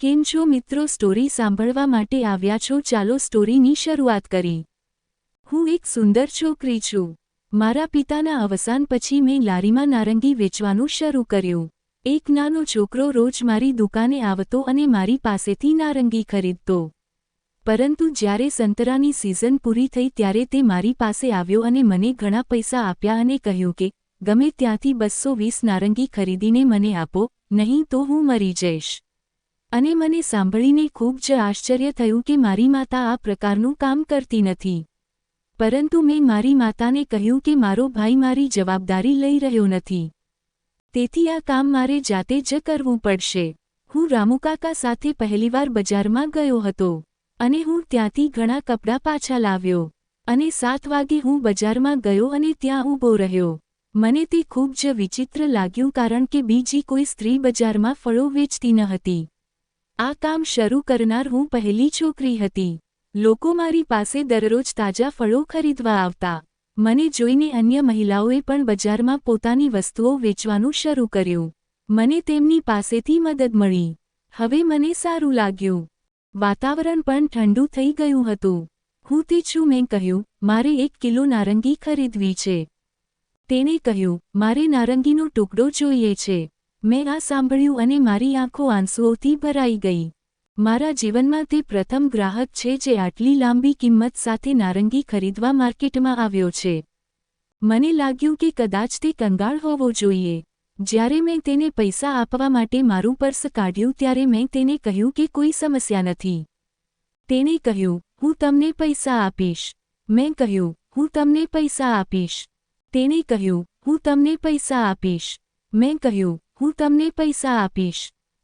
કેમ છો મિત્રો? સ્ટોરી સાંભળવા માટે આવ્યા છો? ચાલો સ્ટોરીની શરૂઆત કરી। હું એક સુંદર છોકરી છું। મારા પિતાના અવસાન પછી મેં લારીમાં નારંગી વેચવાનું શરૂ કર્યું। એક નાનો છોકરો રોજ મારી દુકાને આવતો અને મારી પાસેથી નારંગી ખરીદતો। પરંતુ જ્યારે સંતરાની સિઝન પૂરી થઈ ત્યારે તે મારી પાસે આવ્યો અને મને ઘણા પૈસા આપ્યા અને કહ્યું કે ગમે ત્યાંથી 220 નારંગી ખરીદીને મને આપો, નહીં તો હું મરી જઈશ। અને મને સાંભળીને ખૂબ જ આશ્ચર્ય થયું કે મારી માતા આ પ્રકારનું કામ કરતી નથી। પરંતુ મેં મારી માતાને કહ્યું કે મારો ભાઈ મારી જવાબદારી લઈ રહ્યો નથી, તેથી આ કામ મારે જાતે જ કરવું પડશે। હું રામુકાકા સાથે પહેલીવાર બજારમાં ગયો હતો અને હું ત્યાંથી ઘણા કપડાં પાછા લાવ્યો અને 7 વાગે હું બજારમાં ગયો અને ત્યાં ઊભો રહ્યો। મને તે ખૂબ જ વિચિત્ર લાગ્યું કારણ કે બીજી કોઈ સ્ત્રી બજારમાં ફળો વેચતી ન હતી। આ કામ શરૂ કરનાર હું પહેલી છોકરી હતી। લોકો મારી પાસે દરરોજ તાજા ફળો ખરીદવા આવતા। મને જોઈને અન્ય મહિલાઓએ પણ બજારમાં પોતાની વસ્તુઓ વેચવાનું શરૂ કર્યું। મને તેમની પાસેથી મદદ મળી। હવે મને સારું લાગ્યું। વાતાવરણ પણ ઠંડુ થઈ ગયું હતું। હું તે છું, મેં કહ્યું, મારે 1 કિલો નારંગી ખરીદવી છે। તેણે કહ્યું, મારે નારંગીનો ટુકડો જોઈએ છે। મેં આ સાંભળ્યું અને મારી આંખો આંસુઓથી ભરાઈ ગઈ। મારા જીવનમાં તે પ્રથમ ગ્રાહક છે જે આટલી લાંબી કિંમત સાથે નારંગી ખરીદવા માર્કેટમાં આવ્યો છે। મને લાગ્યું કે કદાચ તે કંગાળ હોવો જોઈએ। જ્યારે મેં તેને પૈસા આપવા માટે મારું પર્સ કાઢ્યું ત્યારે મેં તેને કહ્યું કે કોઈ સમસ્યા નથી। તેણે કહ્યું, હું તમને પૈસા આપીશ। મેં કહ્યું, હું તમને પૈસા આપીશ। તેણે કહ્યું, હું તમને પૈસા આપીશ। મેં કહ્યું, હું તમને પૈસા આપીશ।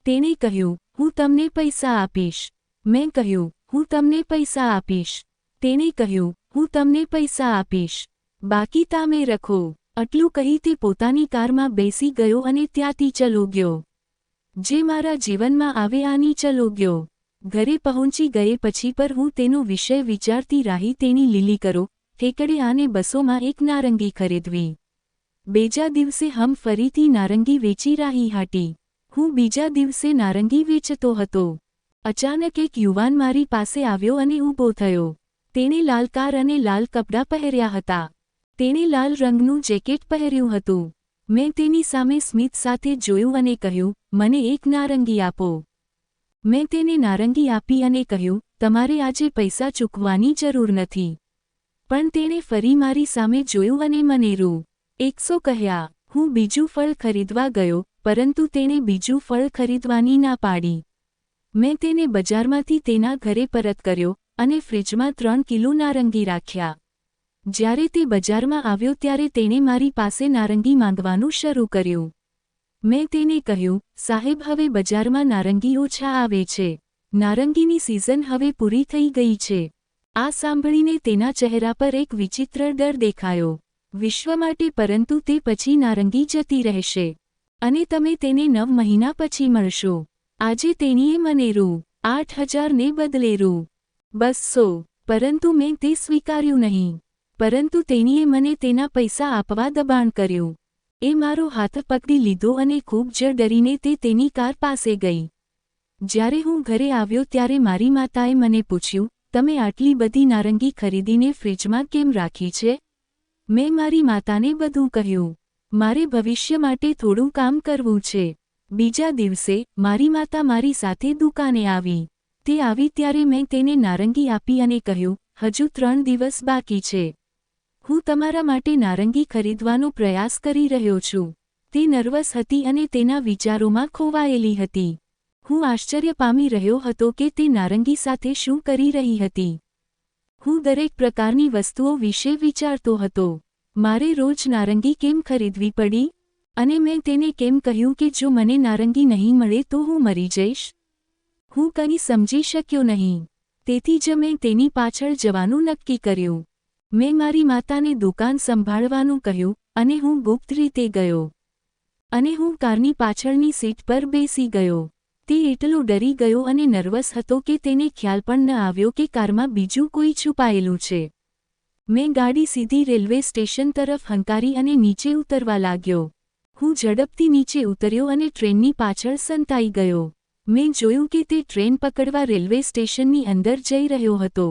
તેણે કહ્યું, હું તમને પૈસા આપીશ। મેં કહ્યું, હું તમને પૈસા આપીશ। તેણે કહ્યું, હું તમને પૈસા આપીશ। બાકી તમે રખો। આટલું કહી તે પોતાની કારમાં બેસી ગયો અને ત્યાંથી ચલો ગયો। જે મારા જીવનમાં આવે આની ચલો ગયો। ઘરે પહોંચી ગયે પછી પર હું તેનો વિષય વિચારતી રહી। તેની લીલી કરો ઠેકડે આને 200માં 1 નારંગી ખરીદવી। બીજા દિવસે હમ ફરીથી નારંગી વેચી રહી હતી। હું બીજા દિવસે નારંગી વેચતો હતો। અચાનક એક યુવાન મારી પાસે આવ્યો અને ઊભો થયો। તેણે લાલ કાર અને લાલ કપડાં પહેર્યા હતા। તેણે લાલ રંગનું જેકેટ પહેર્યું હતું। મેં તેની સામે સ્મિત સાથે જોયું અને કહ્યું, મને 1 નારંગી આપો। મેં તેને નારંગી આપી અને કહ્યું, તમારે આજે પૈસા ચૂકવવાની જરૂર નથી। પણ તેણે ફરી મારી સામે જોયું અને મને ₹100 કહ્યા। હું બીજું ફળ ખરીદવા ગયો, પરંતુ તેણે બીજું ફળ ખરીદવાની ના પાડી। મેં તેને બજારમાંથી તેના ઘરે પરત કર્યો અને ફ્રિજમાં 3 કિલો નારંગી રાખ્યા। જ્યારે તે બજારમાં આવ્યો ત્યારે તેણે મારી પાસે નારંગી માંગવાનું શરૂ કર્યું। મેં તેને કહ્યું, સાહેબ, હવે બજારમાં નારંગી ઓછા આવે છે। નારંગીની સિઝન હવે પૂરી થઈ ગઈ છે। આ સાંભળીને તેના ચહેરા પર એક વિચિત્ર ડર દેખાયો। વિશ્વ માટે, પરંતુ તે પછી નારંગી જતી રહેશે અને તમે તેને 9 મહિના પછી મળશો। આજે તેણીએ મને ₹8000 ને બદલે ₹200, પરંતુ મેં તે સ્વીકાર્યું નહીં। પરંતુ તેણીએ મને તેના પૈસા આપવા દબાણ કર્યું। એ મારો હાથ પકડી લીધો અને ખૂબ જ ડરીને તે તેની કાર પાસે ગઈ। જ્યારે હું ઘરે આવ્યો ત્યારે મારી માતાએ મને પૂછ્યું, તમે આટલી બધી નારંગી ખરીદીને ફ્રિજમાં કેમ રાખી છે? મેં મારી માતાને બધું કહ્યું। મારે ભવિષ્ય માટે થોડું કામ કરવું છે। બીજા દિવસે મારી માતા મારી સાથે દુકાને આવી। તે આવી ત્યારે મેં તેને નારંગી આપી અને કહ્યું, હજુ 3 દિવસ બાકી છે। હું તમારા માટે નારંગી ખરીદવાનો પ્રયાસ કરી રહ્યો છું। તે નર્વસ હતી અને તેના વિચારોમાં ખોવાયેલી હતી। હું આશ્ચર્ય પામી રહ્યો હતો કે તે નારંગી સાથે શું કરી રહી હતી। હું દરેક પ્રકારની વસ્તુઓ વિશે વિચારતો હતો। મારે રોજ નારંગી કેમ ખરીદવી પડી? અને મેં તેને કેમ કહ્યું કે જો મને નારંગી નહીં મળે તો હું મરી જઈશ? હું કંઈ સમજી શક્યો નહીં। તેથી જ મેં તેની પાછળ જવાનું નક્કી કર્યું। મેં મારી માતાને દુકાન સંભાળવાનું કહ્યું અને હું ગુપ્ત રીતે ગયો અને હું કારની પાછળની સીટ પર બેસી ગયો। તે એટલો ડરી ગયો અને નર્વસ હતો કે તેને ખ્યાલ પણ ન આવ્યો કે કારમાં બીજું કોઈ છુપાયેલું છે। મેં ગાડી સીધી રેલવે સ્ટેશન તરફ હંકારી અને નીચે ઉતરવા લાગ્યો। હું ઝડપથી નીચે ઉતર્યો અને ટ્રેનની પાછળ સંતાઈ ગયો। મેં જોયું કે તે ટ્રેન પકડવા રેલવે સ્ટેશનની અંદર જઈ રહ્યો હતો.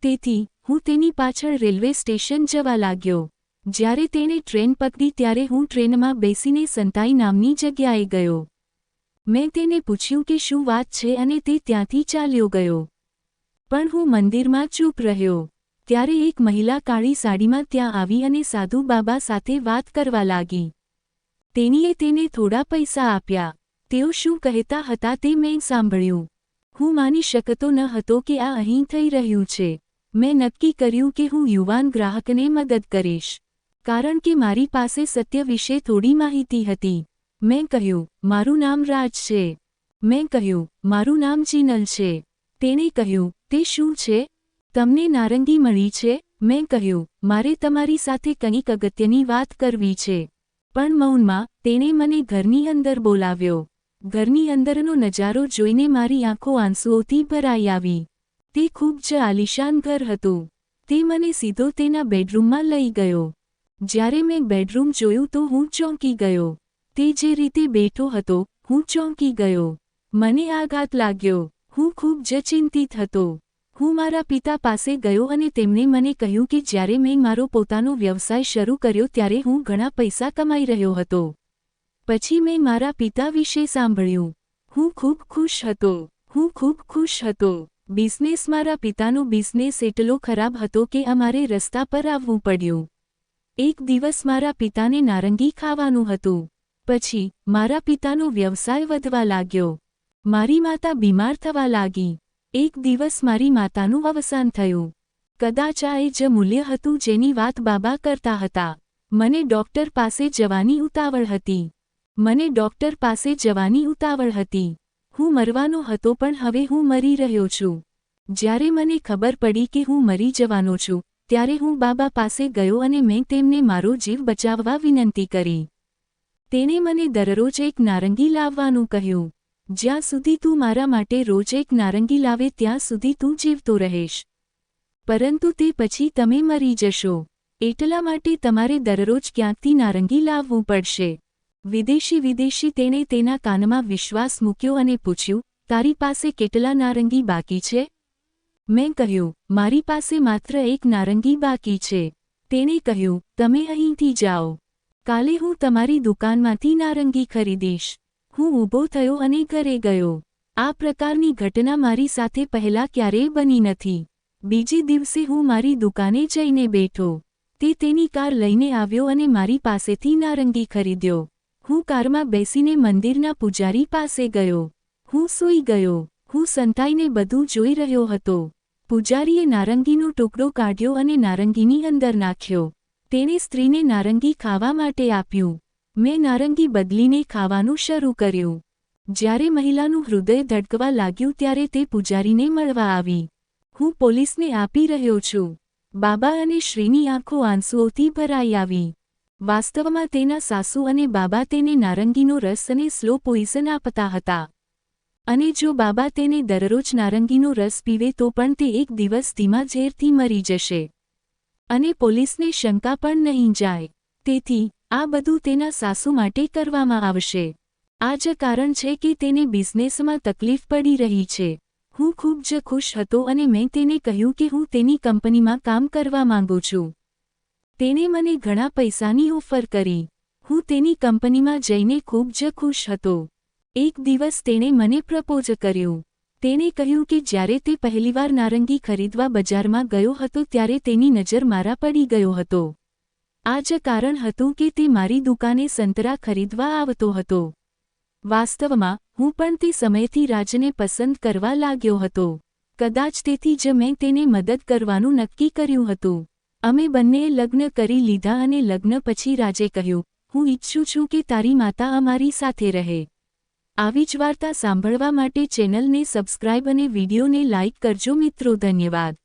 તેથી હું તેની પાછળ રેલવે સ્ટેશન જવા લાગ્યો. જ્યારે તેણે ટ્રેન પકડી ત્યારે હું ટ્રેનમાં બેસીને સંતાઈ નામની જગ્યાએ ગયો. મેં તેને પૂછ્યું કે શું વાત છે અને તે ત્યાંથી ચાલ્યો ગયો. પણ હું મંદિરમાં ચૂપ રહ્યો. ત્યારે એક મહિલા કાળી સાડીમાં ત્યાં આવી અને સાધુ બાબા સાથે વાત કરવા લાગી. તેણીએ તેને થોડા પૈસા આપ્યા. તેઓ શું કહેતા હતા તે મેં સાંભળ્યું. હું માની શકતો ન હતો કે આ અહીં થઈ રહ્યું છે. મેં નક્કી કર્યું કે હું યુવાન ગ્રાહકને મદદ કરીશ. કારણ કે મારી પાસે સત્ય વિશે થોડી માહિતી હતી. મેં કહ્યું, મારું નામ રાજ છે. મેં કહ્યું, મારું નામ ચિનલ છે. તેણે કહ્યું, તે શું છે? તમને નારંગી મળી છે? મેં કહ્યું, મારે તમારી સાથે કંઈક અગત્યની વાત કરવી છે. પણ મૌનમાં, તેણે મને ઘરની અંદર બોલાવ્યો. ઘરની અંદરનો નજારો જોઈને મારી આંખો આંસુઓથી ભરાઈ આવી. તે ખૂબ જ આલીશાન ઘર હતું. તે મને સીધો તેના બેડરૂમમાં લઈ ગયો. જ્યારે મેં બેડરૂમ જોયું તો હું ચોંકી ગયો. તે જે રીતે બેઠો હતો, હું ચોંકી ગયો. મને આઘાત લાગ્યો. હું ખૂબ જ ચિંતિત હતો. હું મારા પિતા પાસે ગયો અને તેમણે મને કહ્યું કે જ્યારે મેં મારો પોતાનો વ્યવસાય શરૂ કર્યો ત્યારે હું ઘણા પૈસા કમાઈ રહ્યો હતો. પછી મેં મારા પિતા વિશે સાંભળ્યું. હું ખૂબ ખુશ હતો. હું ખૂબ ખુશ હતો. બિઝનેસ મારા પિતાનો બિઝનેસ એટલો ખરાબ હતો કે અમારે રસ્તા પર આવવું પડ્યું. એક દિવસ મારા પિતાને નારંગી ખાવાનું હતું. પછી મારા પિતાનો વ્યવસાય વધવા લાગ્યો. મારી માતા બીમાર થવા લાગી. એક દિવસ મારી માતાનું અવસાન થયું. કદાચ આ એ જ મૂલ્ય હતું જેની વાત બાબા કરતા હતા. મને ડૉક્ટર પાસે જવાની ઉતાવળ હતી. મને ડૉક્ટર પાસે જવાની ઉતાવળ હતી. હું મરવાનો હતો પણ હવે હું મરી રહ્યો છું. જ્યારે મને ખબર પડી કે હું મરી જવાનો છું, ત્યારે હું બાબા પાસે ગયો અને મેં તેમને મારો જીવ બચાવવા વિનંતી કરી. તેણે મને દરરોજ એક નારંગી લાવવાનું કહ્યું. જ્યાં સુધી તું મારા માટે રોજ એક નારંગી લાવે ત્યાં સુધી તું જીવતો રહીશ. પરંતુ તે પછી તમે મરી જશો. એટલા માટે તમારે દરરોજ ક્યાંકથી નારંગી લાવવું પડશે. વિદેશી તેણે તેના કાનમાં વિશ્વાસ મૂક્યો અને પૂછ્યું, તારી પાસે કેટલા નારંગી બાકી છે? મેં કહ્યું, મારી પાસે માત્ર એક નારંગી બાકી છે. તેણે કહ્યું, તમે અહીંથી જાઓ. કાલે હું તમારી દુકાનમાંથી નારંગી ખરીદીશ. હું ઊભો થયો અને ઘરે ગયો. આ પ્રકારની ઘટના મારી સાથે પહેલાં ક્યારેય બની નથી. બીજે દિવસે હું મારી દુકાને જઈને બેઠો. તે તેની કાર લઈને આવ્યો અને મારી પાસેથી નારંગી ખરીદ્યો. હું કારમાં બેસીને મંદિરના પૂજારી પાસે ગયો. હું સૂઈ ગયો. હું સંતાઈને બધું જોઈ રહ્યો હતો. પૂજારીએ નારંગીનો ટુકડો કાઢ્યો અને નારંગીની અંદર નાખ્યો. તેણે સ્ત્રીને નારંગી ખાવા માટે આપ્યું. મેં નારંગી બદલીને ખાવાનું શરૂ કર્યું. જ્યારે મહિલાનું હૃદય ધડકવા લાગ્યું ત્યારે તે પૂજારીને મળવા આવી. હું પોલીસને આપી રહ્યો છું. બાબા અને શ્રીની આંખો આંસુઓથી ભરાઈ આવી. વાસ્તવમાં તેના સાસુ અને બાબા તેને નારંગીનો રસ અને સ્લો પોઈઝન આપતા હતા. અને જો બાબા તેને દરરોજ નારંગીનો રસ પીવે તો પણ તે એક દિવસ ધીમા ઝેરથી મરી જશે. અને પોલીસને શંકા પણ નહીં જાય. તેથી આ બધું તેના સાસુ માટે કરવામાં આવશે. આ જ કારણ છે કે તેને બિઝનેસમાં તકલીફ પડી રહી છે. હું ખૂબ જ ખુશ હતો અને મેં તેને કહ્યું કે હું તેની કંપનીમાં કામ કરવા માંગુ છું. તેણે મને ઘણા પૈસાની ઓફર કરી. હું તેની કંપનીમાં જઈને ખૂબ જ ખુશ હતો. એક દિવસ તેણે મને પ્રપોઝ કર્યું. તેણે કહ્યું કે જ્યારે તે પહેલીવાર નારંગી ખરીદવા બજારમાં ગયો હતો ત્યારે તેની નજર મારા પડી ગયો હતો. આ જ કારણ હતું કે તે મારી દુકાને સંતરા ખરીદવા આવતો હતો. વાસ્તવમાં, હું પણ તે સમયથી રાજને પસંદ કરવા લાગ્યો હતો. કદાચ તેથી જ મેં તેને મદદ કરવાનું નક્કી કર્યું હતું. અમે બંનેએ લગ્ન કરી લીધા અને લગ્ન પછી રાજે કહ્યું, હું ઈચ્છું છું કે તારી માતા અમારી સાથે રહે. આવી જ વાર્તા સાંભળવા માટે ચેનલને સબસ્ક્રાઇબ અને વિડીયોને લાઇક કરજો મિત્રો. ધન્યવાદ.